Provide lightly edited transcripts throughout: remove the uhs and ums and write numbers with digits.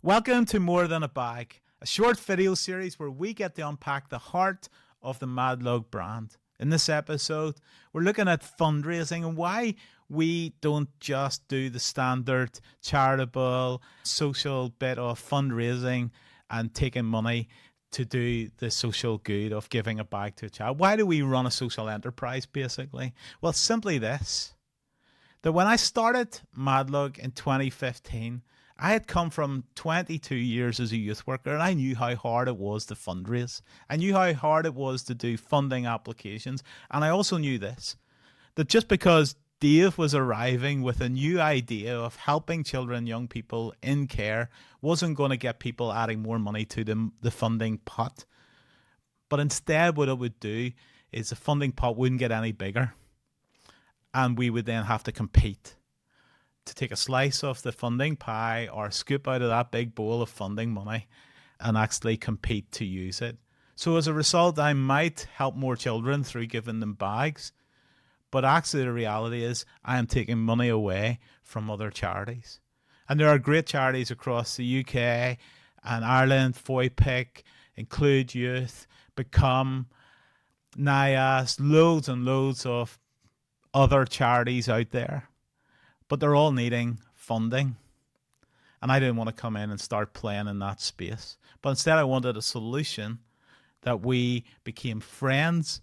Welcome to More Than a Bag, a short video series where we get to unpack the heart of the Madlug brand. In this episode, we're looking at fundraising and why we don't just do the standard charitable social bit of fundraising and taking money to do the social good of giving a bag to a child. Why do we run a social enterprise, basically? Well, simply this, that when I started Madlug in 2015, I had come from 22 years as a youth worker and I knew how hard it was to fundraise. I knew how hard it was to do funding applications. And I also knew this, that just because Dave was arriving with a new idea of helping children and young people in care wasn't going to get people adding more money to the funding pot. But instead what it would do is the funding pot wouldn't get any bigger. And we would then have to compete to take a slice of the funding pie or scoop out of that big bowl of funding money and actually compete to use it. So as a result, I might help more children through giving them bags, but actually the reality is I am taking money away from other charities. And there are great charities across the UK and Ireland, FOIPIC, Include Youth, Become, NIAS, loads and loads of other charities out there. But they're all needing funding. And I didn't want to come in and start playing in that space. But instead I wanted a solution that we became friends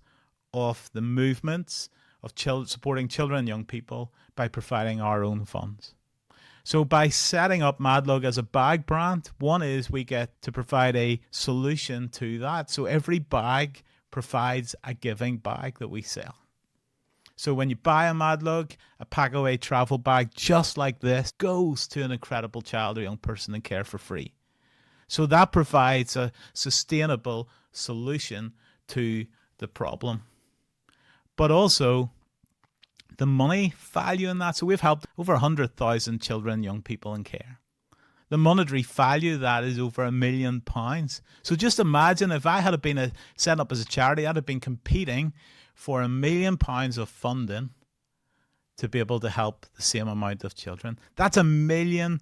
of the movements of supporting children and young people by providing our own funds. So by setting up Madlug as a bag brand, one is we get to provide a solution to that. So every bag provides a giving bag that we sell. So when you buy a Madlug, a pack-away travel bag just like this goes to an incredible child or young person in care for free. So that provides a sustainable solution to the problem. But also the money value in that. So we've helped over 100,000 children and young people in care. The monetary value of that is over £1 million. So just imagine if I had been set up as a charity, I'd have been competing for £1 million of funding to be able to help the same amount of children. That's £1 million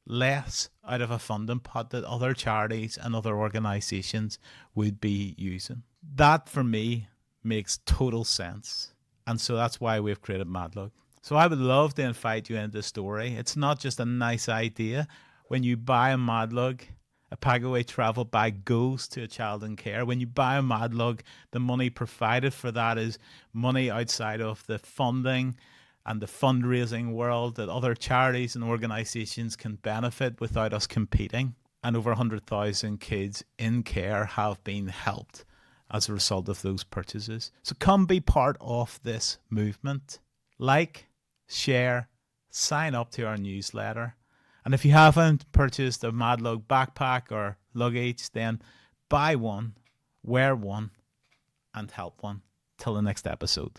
less out of a funding pot that other charities and other organisations would be using. That for me makes total sense. And so that's why we've created Madlug. So I would love to invite you into the story. It's not just a nice idea. When you buy a Madlug, a pack-away travel bag goes to a child in care. When you buy a Madlug, the money provided for that is money outside of the funding and the fundraising world that other charities and organisations can benefit without us competing. And over 100,000 kids in care have been helped as a result of those purchases. So come be part of this movement. Like, share, sign up to our newsletter. And if you haven't purchased a Madlug backpack or luggage, then buy one, wear one, and help one. Till the next episode.